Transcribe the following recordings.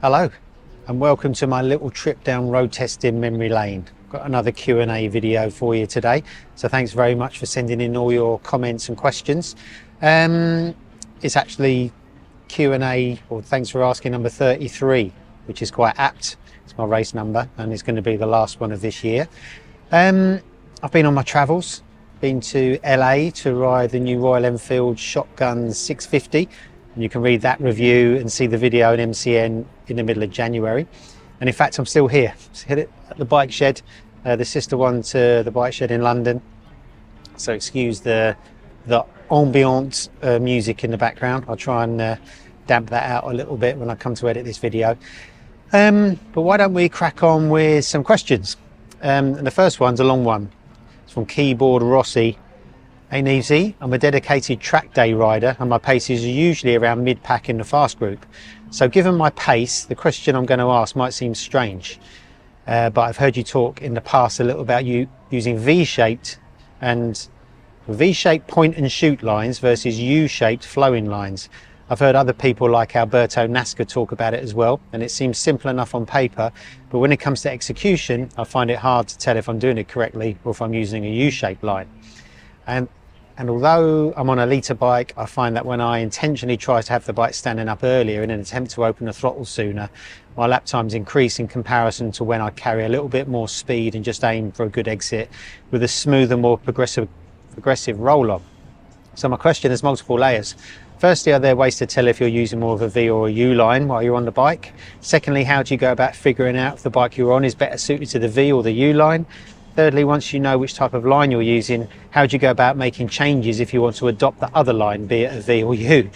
Hello and welcome to my little trip down road testing memory lane. Got another Q&A video for you today, so thanks very much for sending in all your comments and questions. It's actually Q&A, or thanks for asking, number 33, which is quite apt. It's my race number and it's going to be the last one of this year. I've been on my travels, been to LA to ride the new Royal Enfield Shotgun 650. And you can read that review and see the video in MCN in the middle of January. And in fact, I'm still here. Hit it at the bike shed, the sister one to the bike shed in London. So excuse the ambient music in the background. I'll try and damp that out a little bit when I come to edit this video. But why don't we crack on with some questions? And the first one's a long one. It's from Keyboard Rossi. Hey Nevesy, I'm a dedicated track day rider and my paces are usually around mid-pack in the fast group. So given my pace, the question I'm going to ask might seem strange, but I've heard you talk in the past a little about you using V-shaped point and shoot lines versus U-shaped flowing lines. I've heard other people like Alberto Nasca talk about it as well, and it seems simple enough on paper, but when it comes to execution, I find it hard to tell if I'm doing it correctly or if I'm using a U-shaped line. And although I'm on a litre bike, I find that when I intentionally try to have the bike standing up earlier in an attempt to open the throttle sooner, my lap times increase in comparison to when I carry a little bit more speed and just aim for a good exit with a smoother, more progressive roll-on. So my question has multiple layers. Firstly, are there ways to tell if you're using more of a V or a U line while you're on the bike? Secondly, how do you go about figuring out if the bike you're on is better suited to the V or the U line? Thirdly, once you know which type of line you're using, how do you go about making changes if you want to adopt the other line, be it a V or U?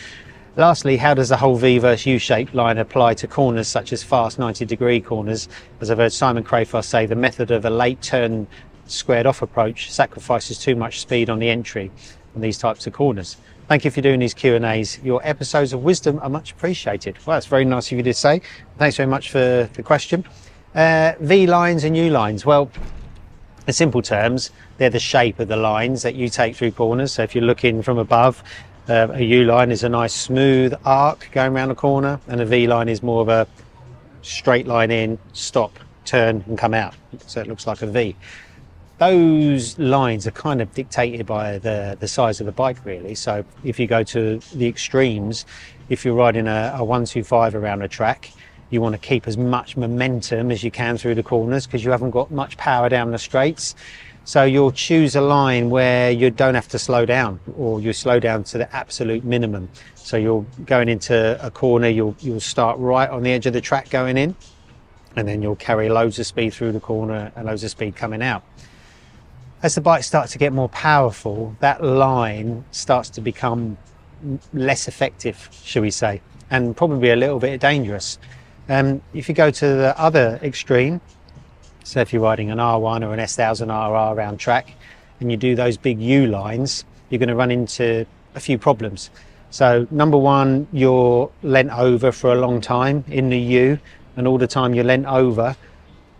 Lastly, how does the whole V versus U-shaped line apply to corners such as fast 90-degree corners? As I've heard Simon Crafar say, the method of a late turn squared off approach sacrifices too much speed on the entry on these types of corners. Thank you for doing these Q&As. Your episodes of wisdom are much appreciated. Well, that's very nice of you to say. Thanks very much for the question. V lines and U lines. Well, in simple terms, they're the shape of the lines that you take through corners. So if you're looking from above, a U line is a nice smooth arc going around the corner, and a V line is more of a straight line in, stop, turn and come out. So it looks like a V. Those lines are kind of dictated by the size of the bike really. So if you go to the extremes, if you're riding a 125 around a track, you want to keep as much momentum as you can through the corners because you haven't got much power down the straights. So you'll choose a line where you don't have to slow down, or you slow down to the absolute minimum. So you're going into a corner, you'll start right on the edge of the track going in, and then you'll carry loads of speed through the corner and loads of speed coming out. As the bike starts to get more powerful, that line starts to become less effective, shall we say, and probably a little bit dangerous. If you go to the other extreme, so if you're riding an R1 or an S1000RR around track and you do those big U lines, you're going to run into a few problems. So number one, you're leant over for a long time in the U, and all the time you're leant over,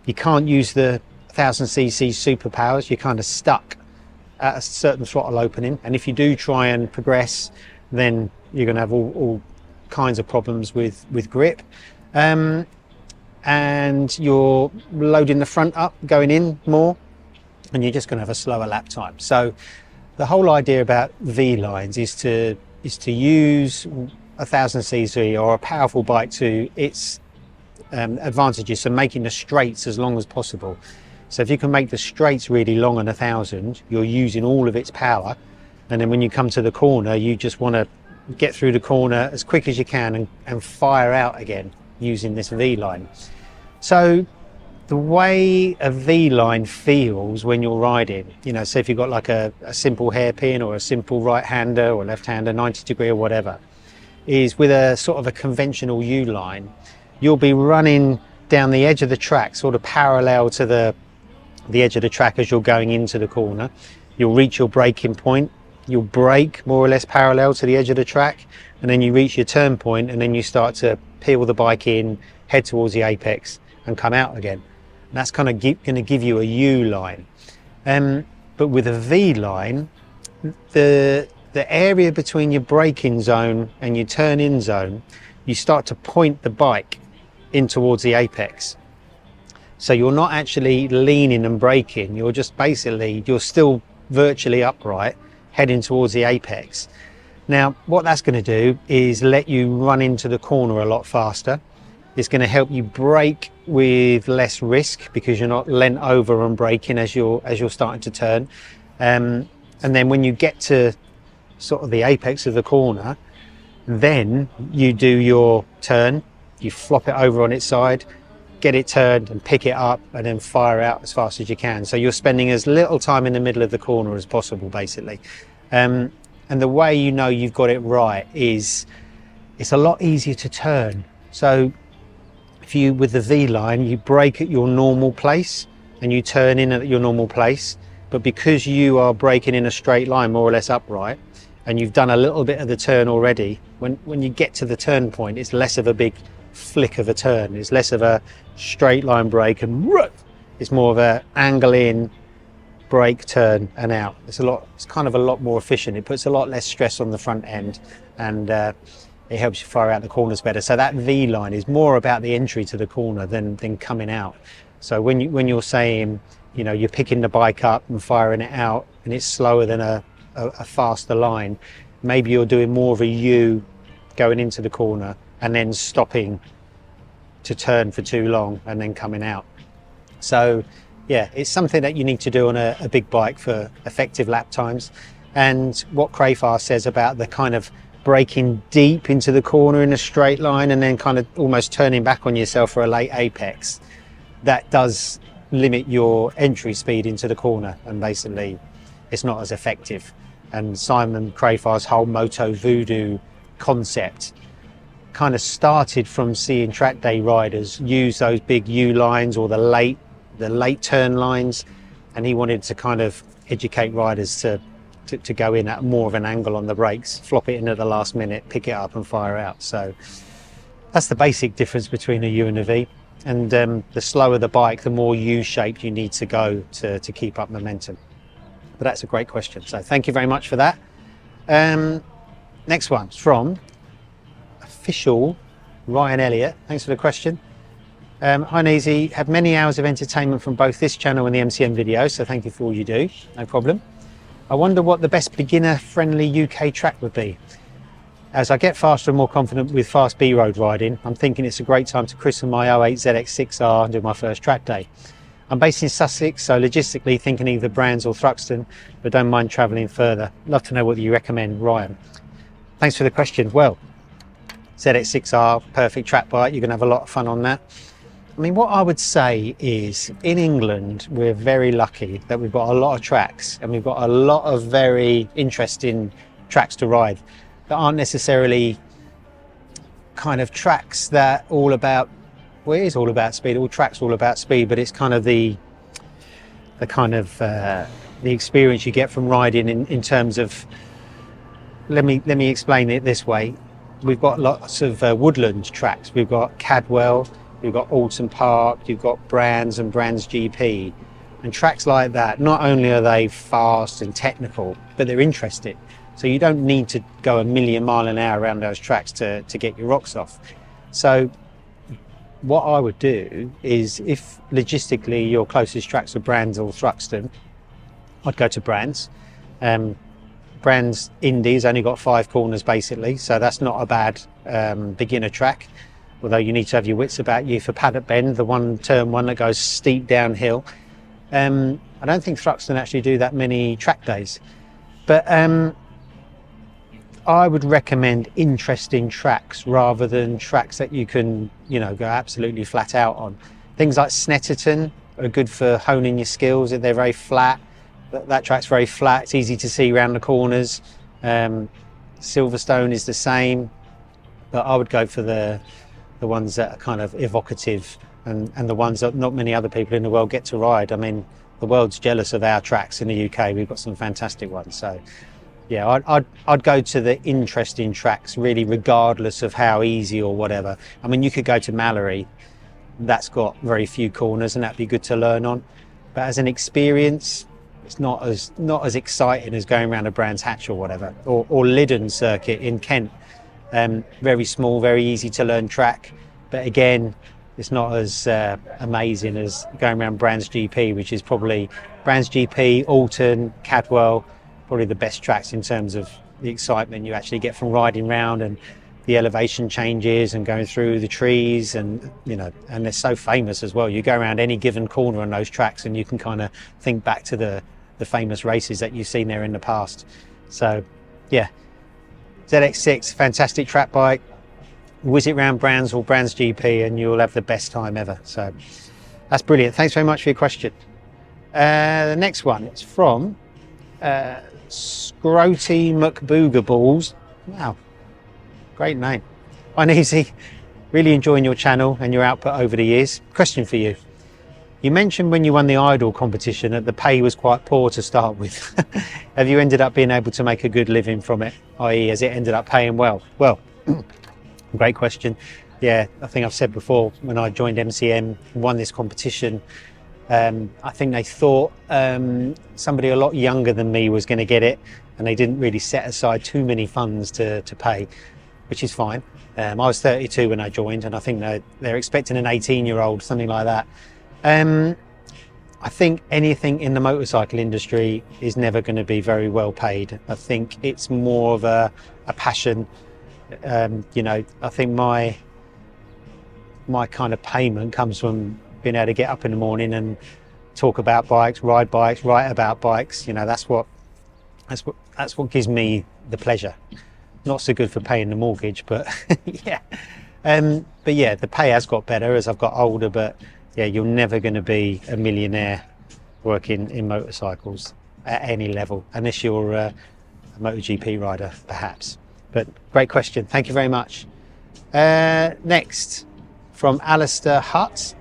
you can't use the 1000cc superpowers. You're kind of stuck at a certain throttle opening, and if you do try and progress, then you're going to have all kinds of problems with grip. And you're loading the front up, going in more, and you're just going to have a slower lap time. So the whole idea about V lines is to use a 1000cc or a powerful bike to its advantages, so making the straights as long as possible. So if you can make the straights really long on 1000, you're using all of its power, and then when you come to the corner, you just want to get through the corner as quick as you can and fire out again using this V line. So the way a V line feels when you're riding, so if you've got like a simple hairpin or a simple right-hander or left-hander, 90-degree or whatever, is with a sort of a conventional U line, you'll be running down the edge of the track, sort of parallel to the edge of the track as you're going into the corner. You'll reach your braking point, you'll brake more or less parallel to the edge of the track, and then you reach your turn point, and then you start to peel the bike in, head towards the apex and come out again. And that's kind of going to give you a U line. But with a V line, the area between your braking zone and your turn in zone, you start to point the bike in towards the apex. So you're not actually leaning and braking, you're just basically, you're still virtually upright, heading towards the apex. Now, what that's going to do is let you run into the corner a lot faster. It's going to help you brake with less risk because you're not leant over and braking as you're starting to turn. And then when you get to sort of the apex of the corner, then you do your turn, you flop it over on its side, get it turned and pick it up and then fire out as fast as you can. So you're spending as little time in the middle of the corner as possible, basically. And the way you know you've got it right is it's a lot easier to turn. So if you, with the V line, you brake at your normal place and you turn in at your normal place, but because you are braking in a straight line, more or less upright, and you've done a little bit of the turn already, when you get to the turn point, it's less of a big flick of a turn. It's less of a straight line brake and it's more of a angle in, brake, turn and out. It's kind of a lot more efficient. It puts a lot less stress on the front end, and it helps you fire out the corners better. So that V line is more about the entry to the corner than coming out. So when you're saying, you know, you're picking the bike up and firing it out and it's slower than a faster line, maybe you're doing more of a U going into the corner and then stopping to turn for too long and then coming out. So yeah, it's something that you need to do on a big bike for effective lap times. And what Crayfar says about the kind of braking deep into the corner in a straight line and then kind of almost turning back on yourself for a late apex, that does limit your entry speed into the corner, and basically it's not as effective. And Simon Crayfar's whole Moto Voodoo concept kind of started from seeing track day riders use those big U lines or the late turn lines, and he wanted to kind of educate riders to go in at more of an angle on the brakes, flop it in at the last minute, pick it up and fire out. So that's the basic difference between a U and a V. And the slower the bike, the more U-shaped you need to go to keep up momentum. But that's a great question, so thank you very much for that. Next one's from official Ryan Elliott. Thanks for the question. Hi Neezy, had many hours of entertainment from both this channel and the MCM videos, so thank you for all you do, no problem. I wonder what the best beginner-friendly UK track would be. As I get faster and more confident with fast B-road riding, I'm thinking it's a great time to christen my 08 ZX6R and do my first track day. I'm based in Sussex, so logistically thinking either Brands or Thruxton, but don't mind travelling further. Love to know what you recommend, Ryan. Thanks for the question. Well, ZX6R, perfect track bike, you're going to have a lot of fun on that. I mean, what I would say is, in England, we're very lucky that we've got a lot of tracks and we've got a lot of very interesting tracks to ride that aren't necessarily kind of tracks that all about, well, it is all about speed, all tracks are all about speed, but it's kind of the experience you get from riding in terms of, let me explain it this way. We've got lots of woodland tracks. We've got Cadwell, we've got Alton Park, you've got Brands and Brands GP. And tracks like that, not only are they fast and technical, but they're interesting. So you don't need to go a million mile an hour around those tracks to get your rocks off. So what I would do is, if logistically your closest tracks are Brands or Thruxton, I'd go to Brands. Brands Indy's only got 5 corners basically, so that's not a bad beginner track. Although you need to have your wits about you for Paddock Bend, the turn one that goes steep downhill. I don't think Thruxton actually do that many track days, but I would recommend interesting tracks rather than tracks that you can, you know, go absolutely flat out on. Things like Snetterton are good for honing your skills. They're very flat. That track's very flat. It's easy to see around the corners. Silverstone is the same, but I would go for the ones that are kind of evocative and the ones that not many other people in the world get to ride. I mean, the world's jealous of our tracks in the UK. We've got some fantastic ones. So yeah, I'd go to the interesting tracks really, regardless of how easy or whatever. I mean, you could go to Mallory. That's got very few corners and that'd be good to learn on. But as an experience, it's not as exciting as going around a Brands Hatch or whatever, or Liddon Circuit in Kent. Very small, very easy to learn track, but again, it's not as amazing as going around Brands GP, which is probably Brands GP, Alton, Cadwell, probably the best tracks in terms of the excitement you actually get from riding around and the elevation changes and going through the trees, and and they're so famous as well. You go around any given corner on those tracks and you can kind of think back to the famous races that you've seen there in the past. So yeah, ZX6, fantastic track bike. Whiz it round Brands or Brands GP and you'll have the best time ever. So that's brilliant. Thanks very much for your question. The next one is from Scroty McBoogerballs. Wow, great name. Hi Easy, really enjoying your channel and your output over the years. Question for you. You mentioned when you won the Idol competition that the pay was quite poor to start with. Have you ended up being able to make a good living from it, i.e. has it ended up paying well? Well, great question. Yeah, I think I've said before, when I joined MCM and won this competition, I think they thought somebody a lot younger than me was going to get it, and they didn't really set aside too many funds to pay, which is fine. I was 32 when I joined, and I think they're expecting an 18-year-old, something like that. I think anything in the motorcycle industry is never going to be very well paid. I think it's more of a passion. I think my kind of payment comes from being able to get up in the morning and talk about bikes, write about bikes. That's what gives me the pleasure. Not so good for paying the mortgage, but yeah. But yeah, the pay has got better as I've got older, but yeah, you're never going to be a millionaire working in motorcycles at any level, unless you're a MotoGP rider, perhaps. But great question. Thank you very much. Next, from Alistair Hutt.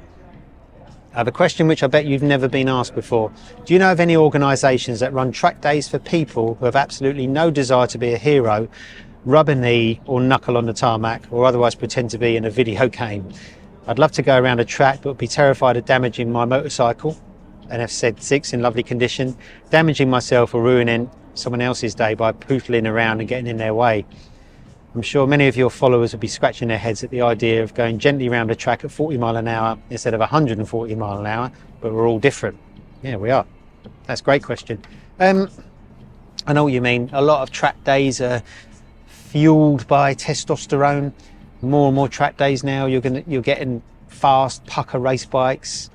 I have a question which I bet you've never been asked before. Do you know of any organisations that run track days for people who have absolutely no desire to be a hero, rub a knee or knuckle on the tarmac, or otherwise pretend to be in a video game? I'd love to go around a track, but would be terrified of damaging my motorcycle, an FZ6 in lovely condition, damaging myself or ruining someone else's day by pootling around and getting in their way. I'm sure many of your followers would be scratching their heads at the idea of going gently around a track at 40 mile an hour instead of 140 mile an hour, but we're all different. Yeah, we are. That's a great question. I know what you mean. A lot of track days are fueled by testosterone. More and more track days now, you're getting fast pucker race bikes.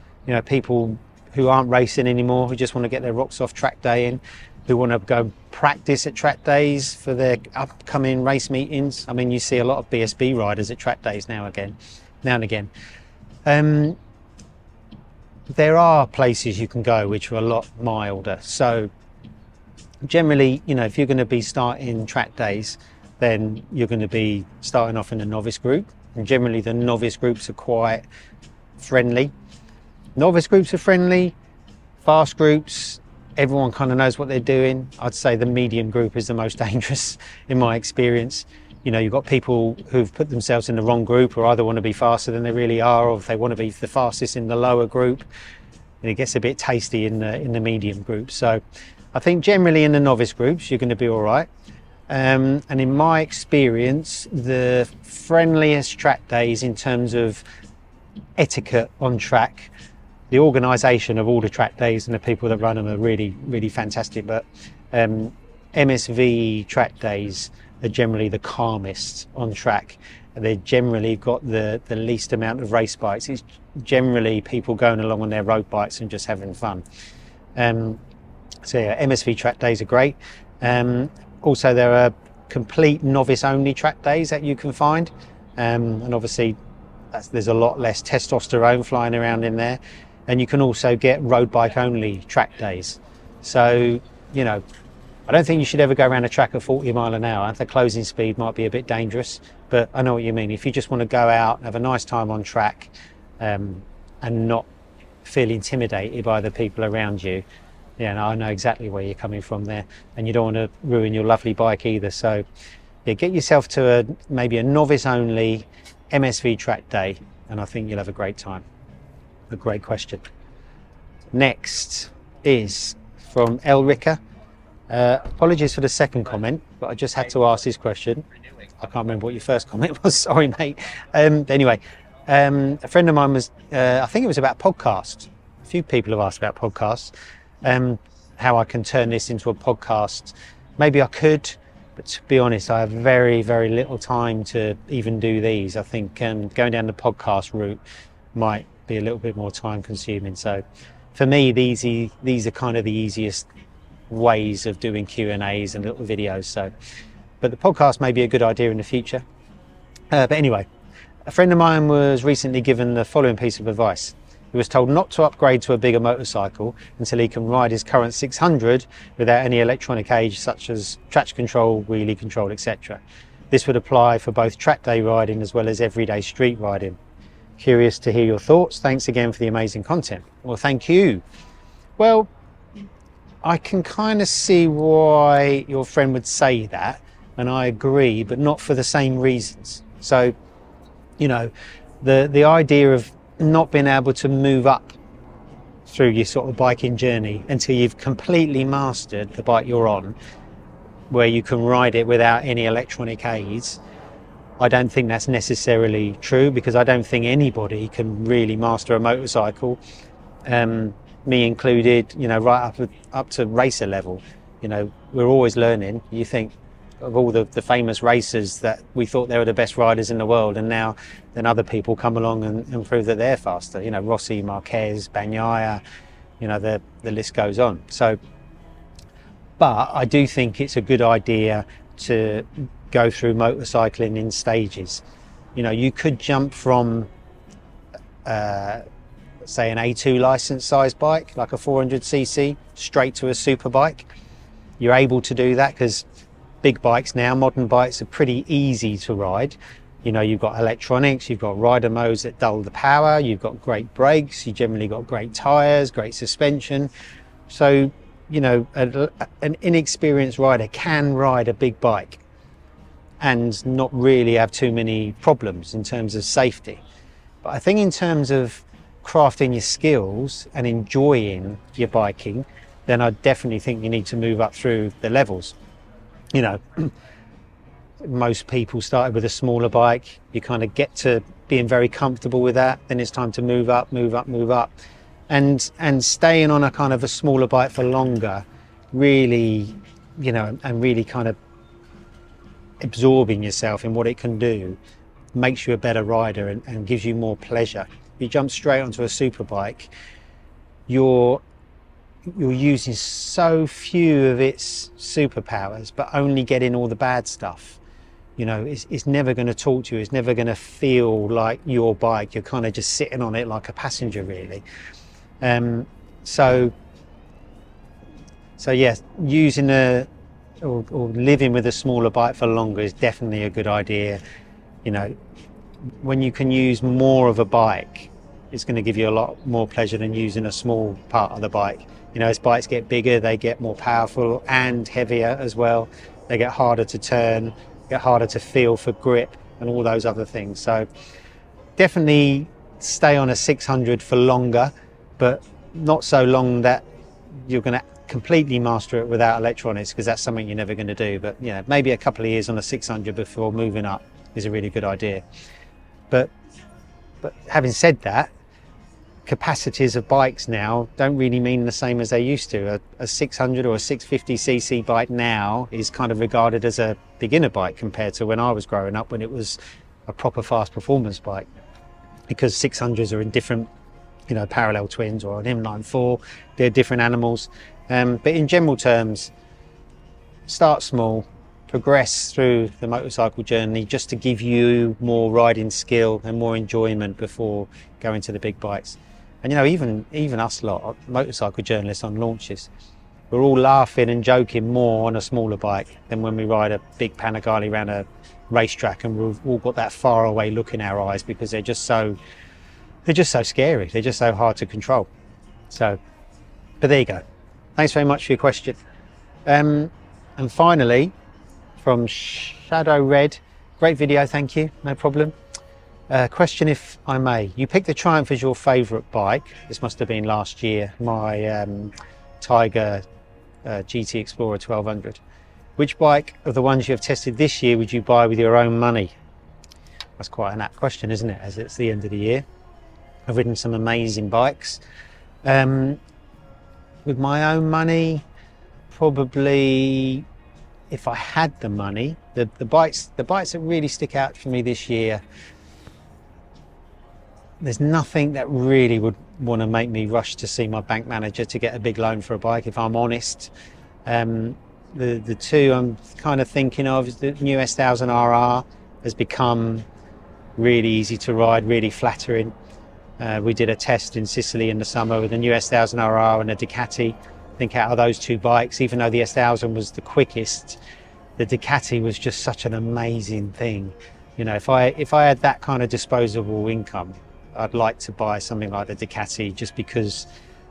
People who aren't racing anymore, who just want to get their rocks off track day in, who want to go practice at track days for their upcoming race meetings. I mean, you see a lot of BSB riders at track days now and again. There are places you can go which are a lot milder. So generally, if you're going to be starting track days, then you're going to be starting off in a novice group. And generally the novice groups are quite friendly. Novice groups are friendly, fast groups, everyone kind of knows what they're doing. I'd say the medium group is the most dangerous in my experience. You've got people who've put themselves in the wrong group, or either want to be faster than they really are, or if they want to be the fastest in the lower group. And it gets a bit tasty in the medium group. So I think generally in the novice groups, you're going to be all right. And in my experience, the friendliest track days in terms of etiquette on track, the organisation of all the track days and the people that run them are really, really fantastic. But MSV track days are generally the calmest on track. They've generally got the least amount of race bikes. It's generally people going along on their road bikes and just having fun. So yeah, MSV track days are great. Also, there are complete novice-only track days that you can find, and obviously there's a lot less testosterone flying around in there. And you can also get road bike-only track days. So, I don't think you should ever go around a track at 40 mile an hour. The closing speed might be a bit dangerous, but I know what you mean. If you just want to go out and have a nice time on track, and not feel intimidated by the people around you, I know exactly where you're coming from there, and you don't want to ruin your lovely bike either. So yeah, get yourself to maybe a novice only MSV track day, and I think you'll have a great time. A great question. Next is from Elrica. Apologies for the second comment, but I just had to ask this question. I can't remember what your first comment was. Sorry, mate. Anyway, A friend of mine was, I think it was about podcasts. A few people have asked about podcasts, how I can turn this into a podcast. Maybe I could, but to be honest, I have very, very little time to even do these. I think going down the podcast route might be a little bit more time consuming. So for me, these are kind of the easiest ways of doing Q&As and little videos. So, but the podcast may be a good idea in the future. But anyway, a friend of mine was recently given the following piece of advice. He was told not to upgrade to a bigger motorcycle until he can ride his current 600 without any electronic aids such as traction control, wheelie control, etc. This would apply for both track day riding as well as everyday street riding. Curious to hear your thoughts. Thanks again for the amazing content. Well, thank you. Well, I can kind of see why your friend would say that, and I agree, but not for the same reasons. So, you know, the idea of not being able to move up through your sort of biking journey until you've completely mastered the bike you're on, where you can ride it without any electronic aids, I don't think that's necessarily true, because I don't think anybody can really master a motorcycle, me included, you know, right up to racer level. You know, we're always learning. You think of all the famous racers that we thought they were the best riders in the world, and now then other people come along and prove that they're faster. You know, Rossi, Marquez, Bagnaia, you know, the list goes on. So, but I do think it's a good idea to go through motorcycling in stages. You know, you could jump from say an A2 license size bike like a 400cc straight to a super bike. You're able to do that because big bikes now, modern bikes, are pretty easy to ride. You know, you've got electronics, you've got rider modes that dull the power, you've got great brakes, you generally got great tires, great suspension. So, you know, an inexperienced rider can ride a big bike and not really have too many problems in terms of safety. But I think in terms of crafting your skills and enjoying your biking, then I definitely think you need to move up through the levels. You know, most people started with a smaller bike. You kind of get to being very comfortable with that. Then it's time to move up. And staying on a kind of a smaller bike for longer, really, you know, and really kind of absorbing yourself in what it can do makes you a better rider and gives you more pleasure. If you jump straight onto a super bike, you're using so few of its superpowers, but only getting all the bad stuff. You know, it's never going to talk to you. It's never going to feel like your bike. You're kind of just sitting on it like a passenger, really. So yes, using or living with a smaller bike for longer is definitely a good idea. You know, when you can use more of a bike, it's going to give you a lot more pleasure than using a small part of the bike. You know, as bikes get bigger, they get more powerful and heavier as well. They get harder to turn, get harder to feel for grip and all those other things. So definitely stay on a 600 for longer, but not so long that you're going to completely master it without electronics, because that's something you're never going to do. But you know, maybe a couple of years on a 600 before moving up is a really good idea. But having said that, capacities of bikes now don't really mean the same as they used to. A 600 or a 650cc bike now is kind of regarded as a beginner bike compared to when I was growing up, when it was a proper fast performance bike, because 600s are in different, you know, parallel twins or an M94, they're different animals. But in general terms, start small, progress through the motorcycle journey just to give you more riding skill and more enjoyment before going to the big bikes. And you know, even us lot, motorcycle journalists on launches, we're all laughing and joking more on a smaller bike than when we ride a big Panigale around a racetrack, and we've all got that far away look in our eyes because they're just so scary. They're just so hard to control. So, but there you go. Thanks very much for your question. And finally, from Shadow Red, great video, thank you, no problem. Question, if I may. You picked the Triumph as your favourite bike. This must have been last year, my Tiger GT Explorer 1200. Which bike of the ones you have tested this year would you buy with your own money? That's quite an apt question, isn't it, as it's the end of the year. I've ridden some amazing bikes. With my own money, probably, if I had the money, the bikes that really stick out for me this year, there's nothing that really would want to make me rush to see my bank manager to get a big loan for a bike, if I'm honest. The two I'm kind of thinking of is the new S1000 RR has become really easy to ride, really flattering. We did a test in Sicily in the summer with the new S1000 RR and a Ducati. I think out of those two bikes, even though the S1000 was the quickest, the Ducati was just such an amazing thing. You know, if I had that kind of disposable income, I'd like to buy something like the Ducati, just because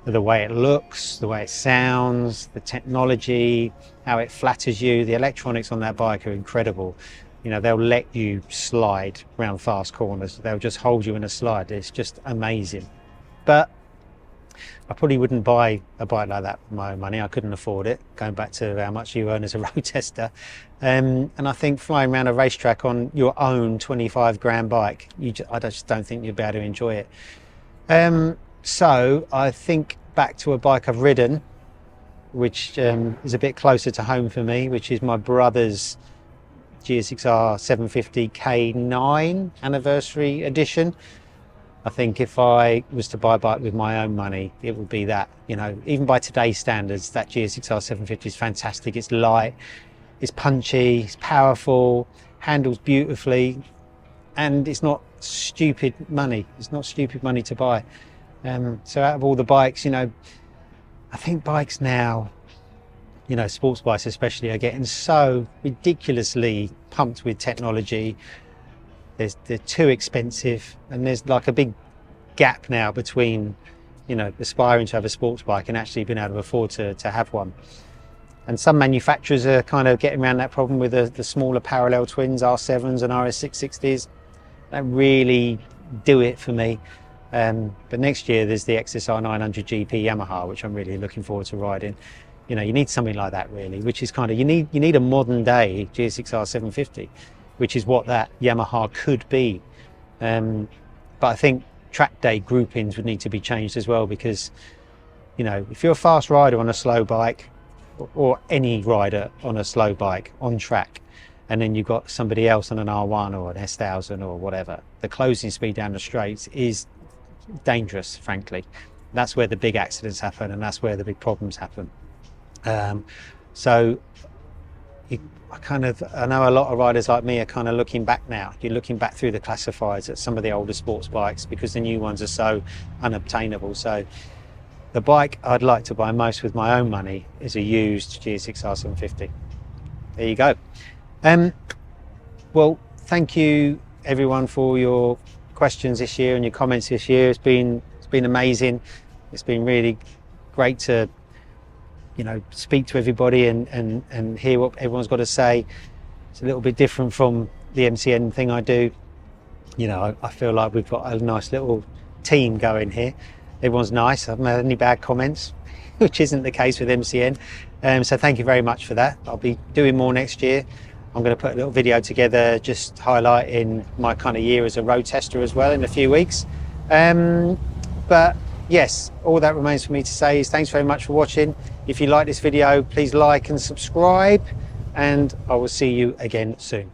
of the way it looks, the way it sounds, the technology, how it flatters you. The electronics on that bike are incredible. You know, they'll let you slide around fast corners. They'll just hold you in a slide. It's just amazing. But I probably wouldn't buy a bike like that with my own money. I couldn't afford it, going back to how much you earn as a road tester. And I think flying around a racetrack on your own 25 grand bike, I just don't think you'd be able to enjoy it. So I think back to a bike I've ridden, which is a bit closer to home for me, which is my brother's GSXR 750 K9 anniversary edition. I think if I was to buy a bike with my own money, it would be that. You know, even by today's standards, that GSXR 750 is fantastic. It's light, it's punchy, it's powerful, handles beautifully, and it's not stupid money. It's not stupid money to buy. So out of all the bikes, you know, I think bikes now, you know, sports bikes especially, are getting so ridiculously pumped with technology. They're too expensive, and there's like a big gap now between, you know, aspiring to have a sports bike and actually being able to afford to have one. And some manufacturers are kind of getting around that problem with the smaller parallel twins, R7s and RS660s. That really do it for me. But next year there's the XSR 900 GP Yamaha, which I'm really looking forward to riding. You know, you need something like that really, which is kind of, you need a modern day GSXR 750, which is what that Yamaha could be. But I think track day groupings would need to be changed as well, because, you know, if you're a fast rider on a slow bike, or any rider on a slow bike on track, and then you've got somebody else on an R1 or an S1000 or whatever, the closing speed down the straights is dangerous, frankly. That's where the big accidents happen, and that's where the big problems happen. So I know a lot of riders like me are kind of looking back now. You're looking back through the classifieds at some of the older sports bikes, because the new ones are so unobtainable. So the bike I'd like to buy most with my own money is a used GSXR 750. There you go. Well, thank you everyone for your questions this year and your comments this year. It's been amazing. It's been really great to, you know, speak to everybody and hear what everyone's got to say. It's a little bit different from the MCN thing I do. You know, I feel like we've got a nice little team going here. Everyone's nice. I haven't had any bad comments, which isn't the case with MCN. So thank you very much for that. I'll be doing more next year. I'm going to put a little video together just highlighting my kind of year as a road tester as well in a few weeks. But yes, all that remains for me to say is thanks very much for watching. If you like this video, please like and subscribe, and I will see you again soon.